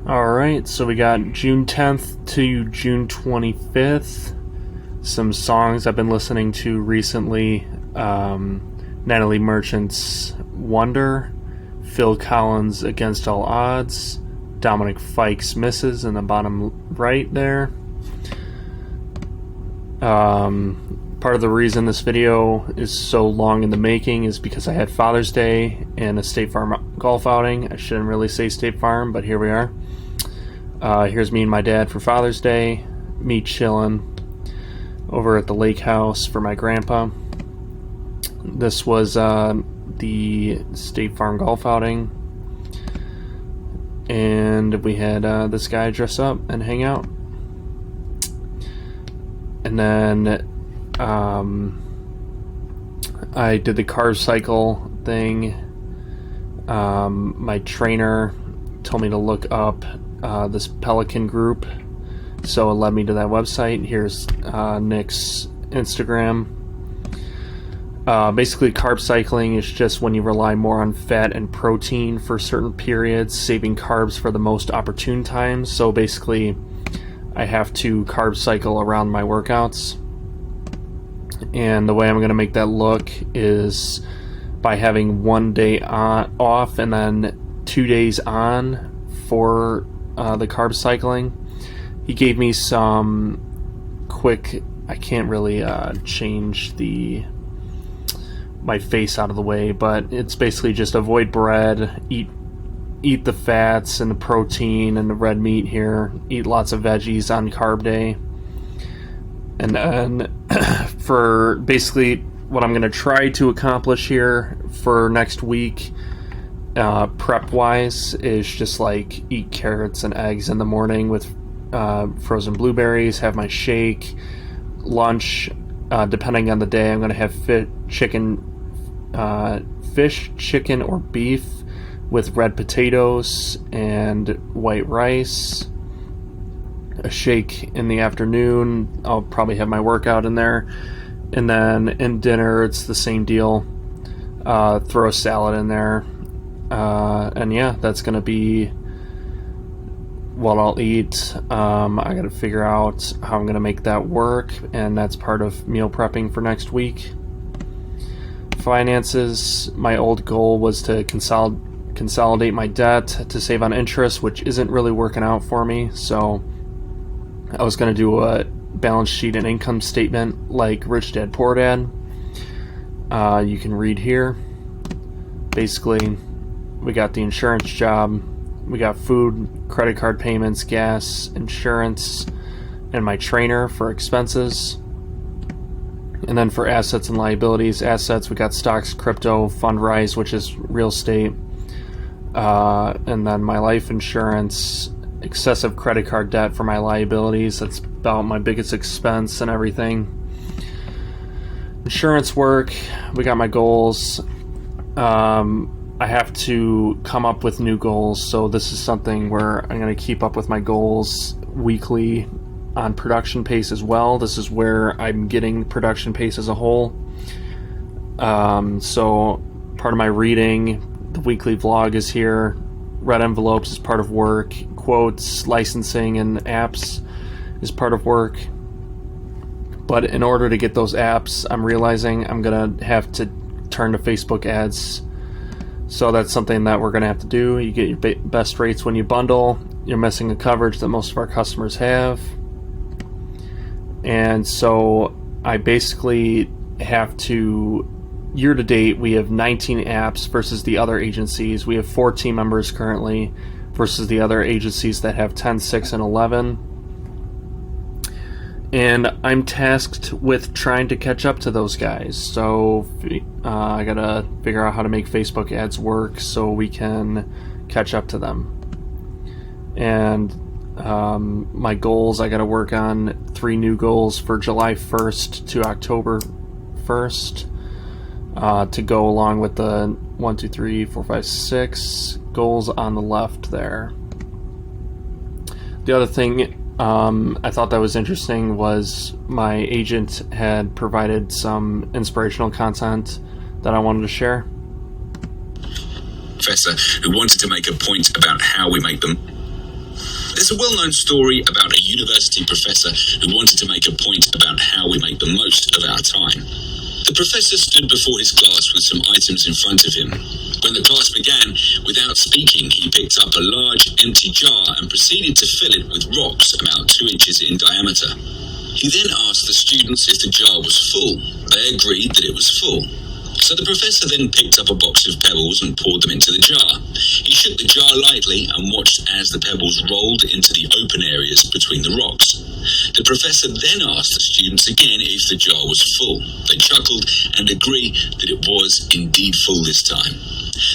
Alright, so we got June 10th to June 25th. Some songs I've been listening to recently. Natalie Merchant's Wonder, Phil Collins' Against All Odds, Dominic Fike's Misses in the bottom right there. Part of the reason this video is so long in the making is because I had Father's Day and a State Farm golf outing. I shouldn't really say State Farm, but here we are. Here's me and my dad for Father's Day, me chilling over at the lake house for my grandpa. This was the State Farm golf outing, and we had this guy dress up and hang out. And then I did the carb cycle thing. My trainer told me to look up this Pelican group, so it led me to that website. Here's Nick's Instagram. Basically, carb cycling is just when you rely more on fat and protein for certain periods, saving carbs for the most opportune times. So basically, I have to carb cycle around my workouts. And the way I'm going to make that look is by having 1 day off and then 2 days on for the carb cycling. He gave me some quick, I can't really change my face out of the way, but it's basically just avoid bread, eat the fats and the protein and the red meat here, eat lots of veggies on carb day. And then for basically what I'm going to try to accomplish here for next week, prep wise, is just like eat carrots and eggs in the morning with frozen blueberries, have my shake. Lunch, depending on the day, I'm going to have fish, chicken, or beef with red potatoes and white rice. A shake in the afternoon. I'll probably have my workout in there. And then in dinner, it's the same deal. Throw a salad in there. And yeah, that's going to be what I'll eat. I got to figure out how I'm going to make that work, and that's part of meal prepping for next week. Finances, my old goal was to consolidate my debt to save on interest, which isn't really working out for me. So I was going to do a balance sheet and income statement like Rich Dad Poor Dad. You can read here. Basically, we got the insurance job, we got food, credit card payments, gas, insurance, and my trainer for expenses. And then for assets and liabilities, assets, we got stocks, crypto, Fundrise, which is real estate, and then my life insurance, excessive credit card debt for my liabilities. That's about my biggest expense and everything. Insurance work, we got my goals. I have to come up with new goals, so this is something where I'm going to keep up with my goals weekly on production pace as well. This is where I'm getting production pace as a whole. So part of my reading, the weekly vlog is here. Red envelopes is part of work. Quotes, licensing, and apps is part of work. But in order to get those apps, I'm realizing I'm going to have to turn to Facebook ads. So that's something that we're going to have to do. You get your best rates when you bundle. You're missing the coverage that most of our customers have. And so I basically have to, year to date, we have 19 apps versus the other agencies. We have 4 team members currently versus the other agencies that have 10, 6, and 11. And I'm tasked with trying to catch up to those guys. So I gotta figure out how to make Facebook ads work so we can catch up to them. And my goals, I gotta work on 3 new goals for July 1st to October 1st to go along with the 1, 2, 3, 4, 5, 6 goals on the left there. The other thing I thought that was interesting was my agent had provided some inspirational content that I wanted to share. Professor who wanted to make a point about how we make them. There's a well-known story about a university professor who wanted to make a point about how we make the most of our time. The professor stood before his class with some items in front of him. When the class began, without speaking, he picked up a large, empty jar and proceeded to fill it with rocks about 2 inches in diameter. He then asked the students if the jar was full. They agreed that it was full. So the professor then picked up a box of pebbles and poured them into the jar. He shook the jar lightly and watched as the pebbles rolled into the open areas between the rocks. The professor then asked the students again if the jar was full. They chuckled and agreed that it was indeed full this time.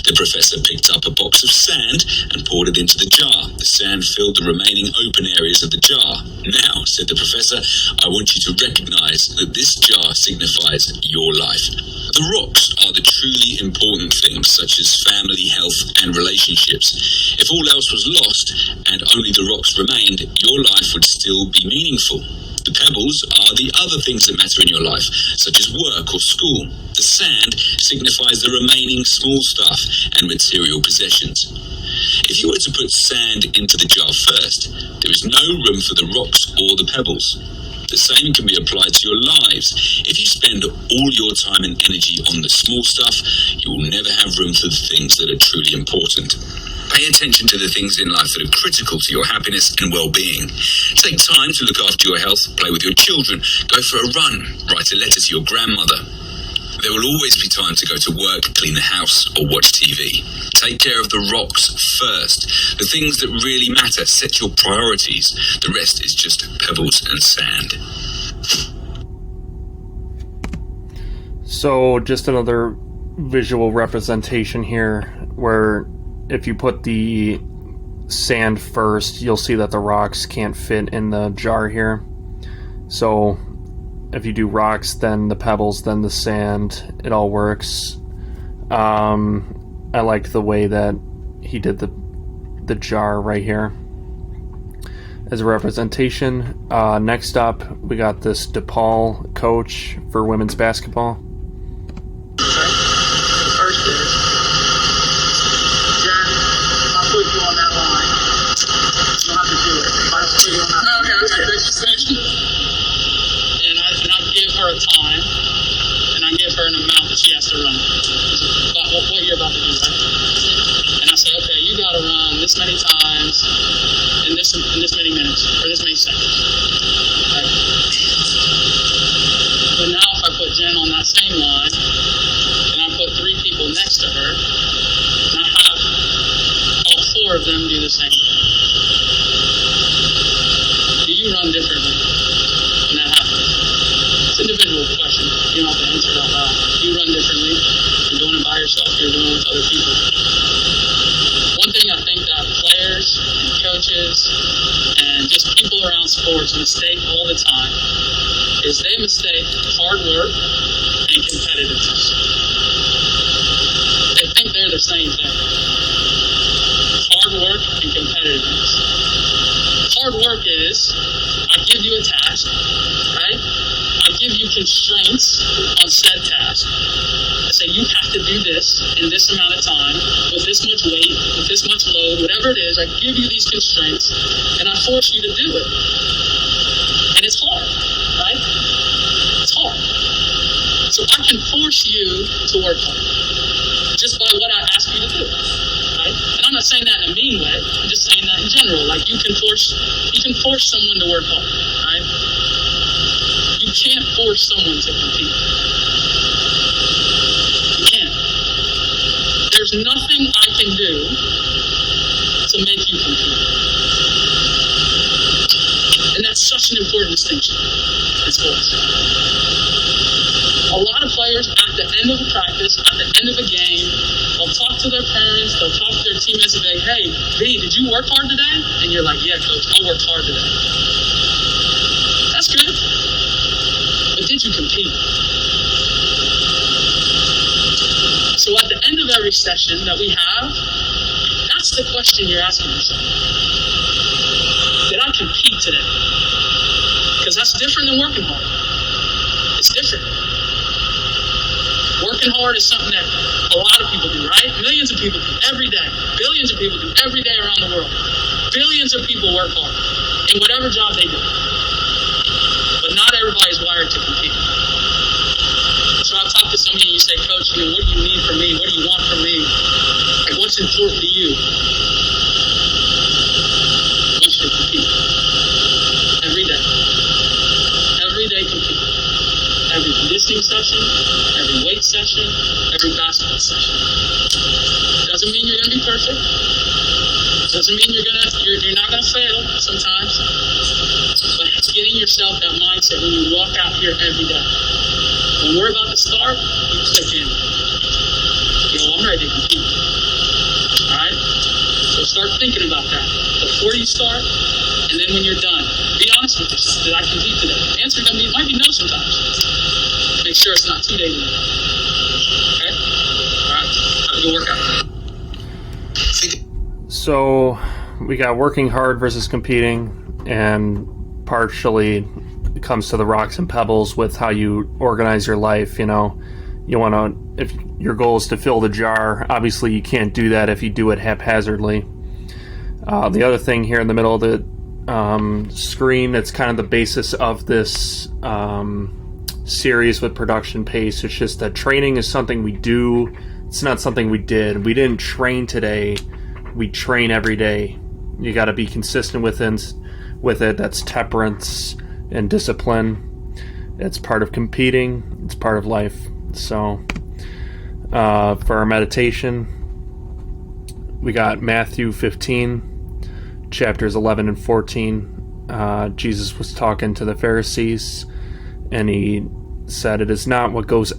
The professor picked up a box of sand and poured it into the jar. The sand filled the remaining open areas of the jar. Now, said the professor, I want you to recognize that this jar signifies your life. The rocks are the truly important things, such as family, health, and relationships. If all else was lost and only the rocks remained, your life would still be meaningful. The pebbles are the other things that matter in your life, such as work or school. The sand signifies the remaining small stuff and material possessions. If you were to put sand into the jar first, there is no room for the rocks or the pebbles. The same can be applied to your lives. If you spend all your time and energy on the small stuff, you will never have room for the things that are truly important. Pay attention to the things in life that are critical to your happiness and well-being. Take time to look after your health, play with your children, go for a run, write a letter to your grandmother. There will always be time to go to work, clean the house, or watch TV. Take care of the rocks first. The things that really matter, set your priorities. The rest is just pebbles and sand. So, just another visual representation here where if you put the sand first, you'll see that the rocks can't fit in the jar here. So if you do rocks, then the pebbles, then the sand, it all works. I like the way that he did the jar right here as a representation. Next up, we got this DePaul coach for women's basketball. A time, and I give her an amount that she has to run. About what you're about to do, right? And I say, okay, you got to run this many times in this many minutes or this many seconds. Right? But now, if I put Jen on that same line, and I put 3 people next to her, and I have all 4 of them do the same thing, do you run differently when that happens? Individual question. You don't have to answer it out loud. You run differently. You're doing it by yourself. You're doing it with other people. One thing I think that players and coaches and just people around sports mistake all the time is they mistake hard work and competitiveness. They think they're the same thing. Hard work and competitiveness. Hard work is I give you a task, right? I give you constraints on said task. I say you have to do this in this amount of time, with this much weight, with this much load, whatever it is. I give you these constraints, and I force you to do it. And it's hard, right? It's hard. So I can force you to work hard, just by what I ask you to do, right? And I'm not saying that in a mean way. I'm just saying that in general. Like you can force someone to work hard, right? You can't force someone to compete. You can't. There's nothing I can do to make you compete. And that's such an important distinction in sports. A lot of players at the end of a practice, at the end of a game, they'll talk to their parents, they'll talk to their teammates and be like, hey, B, did you work hard today? And you're like, yeah, coach, I worked hard today. That's good. But did you compete? So at the end of every session that we have, that's the question you're asking yourself. Did I compete today? Because that's different than working hard. It's different. Working hard is something that a lot of people do, right? Millions of people do every day. Billions of people do every day around the world. Billions of people work hard in whatever job they do. But not everybody's wired to compete. So I've talked to some of you, you say, Coach, what do you need from me? What do you want from me? Like, what's important to you? I want you to compete. Every day. Every day compete. Every conditioning session, every weight session, every basketball session. Doesn't mean you're going to be perfect. Doesn't mean you're not gonna fail sometimes, but it's getting yourself that mindset when you walk out here every day. When we're about to start, you click in. I'm ready to compete. All right. So start thinking about that before you start, and then when you're done, be honest with yourself. Did I compete today? The answer might be no sometimes. Make sure it's not 2 days in a row. Okay. All right. Have a good workout. So we got working hard versus competing, and partially it comes to the rocks and pebbles with how you organize your life. You want to, if your goal is to fill the jar, obviously you can't do that if you do it haphazardly. The other thing here in the middle of the screen, that's kind of the basis of this series with Production Pace. It's just that training is something we do. It's not something we did. We didn't train today. We train every day. You got to be consistent with it. That's temperance and discipline. It's part of competing. It's part of life. So for our meditation, we got Matthew 15, chapters 11 and 14. Jesus was talking to the Pharisees, and he said, "It is not what goes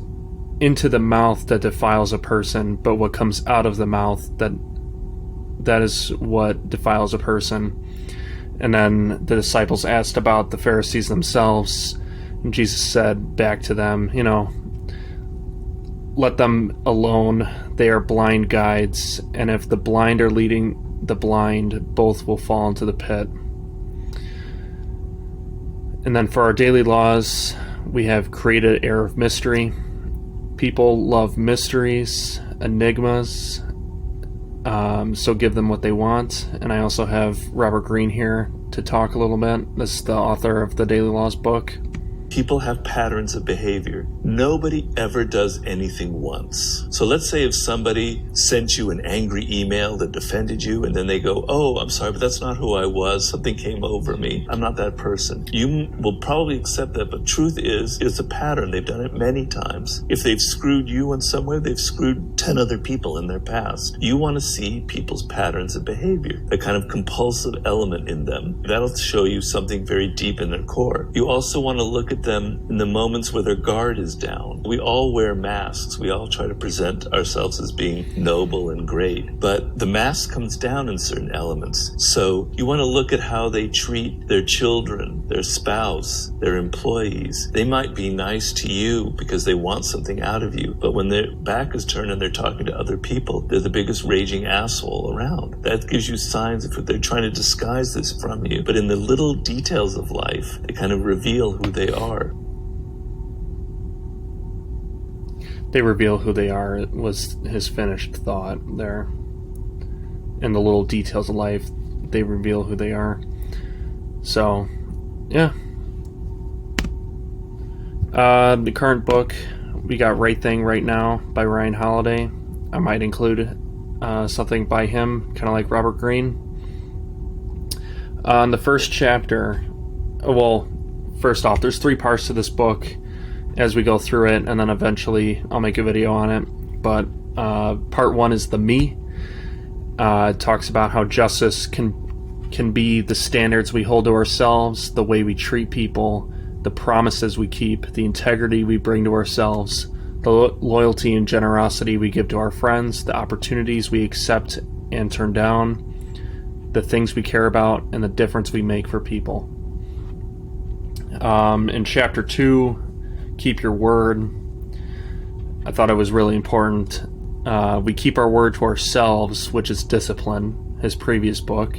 into the mouth that defiles a person, but what comes out of the mouth that is what defiles a person." And then the disciples asked about the Pharisees themselves, and Jesus said back to them, let them alone. They are blind guides, and if the blind are leading the blind, both will fall into the pit. And then for our daily laws, we have created an air of mystery. People love mysteries, enigmas, so give them what they want. And I also have Robert Greene here to talk a little bit. This is the author of the Daily Laws book. People have patterns of behavior. Nobody ever does anything once. So let's say if somebody sent you an angry email that offended you, and then they go, "Oh, I'm sorry, but that's not who I was. Something came over me. I'm not that person." You will probably accept that, but truth is, it's a pattern. They've done it many times. If they've screwed you in some way, they've screwed 10 other people in their past. You want to see people's patterns of behavior, a kind of compulsive element in them. That'll show you something very deep in their core. You also want to look at them in the moments where their guard is down. We all wear masks. We all try to present ourselves as being noble and great, but the mask comes down in certain elements. So you want to look at how they treat their children, their spouse, their employees. They might be nice to you because they want something out of you, but when their back is turned and they're talking to other people, they're the biggest raging asshole around. That gives you signs of they're trying to disguise this from you, but in the little details of life, they kind of reveal who they are. They reveal who they are. It was his finished thought there. In the little details of life, they reveal who they are. So, yeah. The current book, we got Right Thing Right Now by Ryan Holiday. I might include something by him, kind of like Robert Greene. In the first chapter, well, first off, there's 3 parts to this book as we go through it, and then eventually I'll make a video on it. But part 1 is the me. It talks about how justice can be the standards we hold to ourselves, the way we treat people, the promises we keep, the integrity we bring to ourselves, the loyalty and generosity we give to our friends, the opportunities we accept and turn down, the things we care about, and the difference we make for people. In chapter 2, Keep Your Word, I thought it was really important. We keep our word to ourselves, which is discipline, his previous book,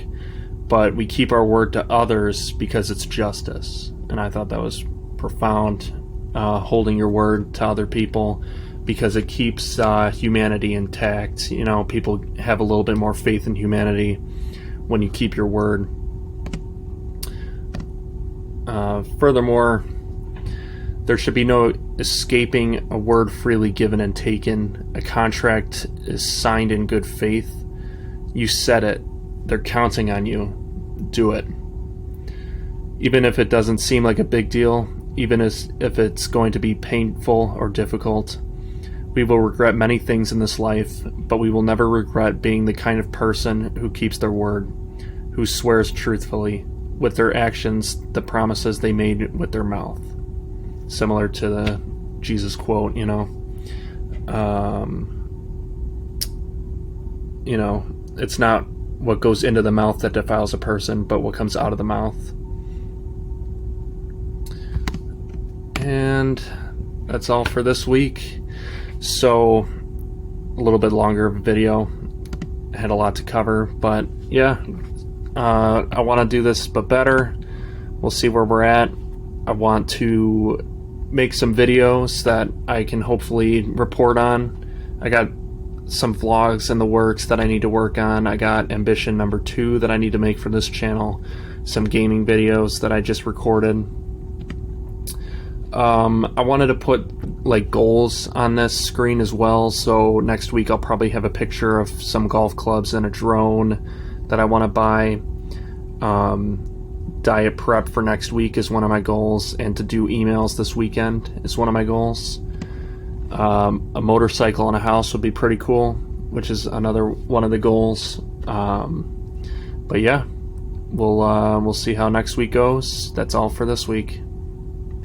but we keep our word to others because it's justice. And I thought that was profound, holding your word to other people, because it keeps humanity intact. People have a little bit more faith in humanity when you keep your word. Furthermore, there should be no escaping a word freely given and taken. A contract is signed in good faith. You said it. They're counting on you. Do it. Even if it doesn't seem like a big deal, even if it's going to be painful or difficult. We will regret many things in this life, but we will never regret being the kind of person who keeps their word, who swears truthfully with their actions the promises they made with their mouth. Similar to the Jesus quote, it's not what goes into the mouth that defiles a person, but what comes out of the mouth. And that's all for this week. So, a little bit longer video. I had a lot to cover, but yeah, I want to do this but better. We'll see where we're at. I want to make some videos that I can hopefully report on. I got some vlogs in the works that I need to work on. I got ambition number 2 that I need to make for this channel. Some gaming videos that I just recorded. I wanted to put like goals on this screen as well, so next week I'll probably have a picture of some golf clubs and a drone that I want to buy. Diet prep for next week is one of my goals, and to do emails this weekend is one of my goals. A motorcycle and a house would be pretty cool, which is another one of the goals. But yeah, we'll see how next week goes. That's all for this week.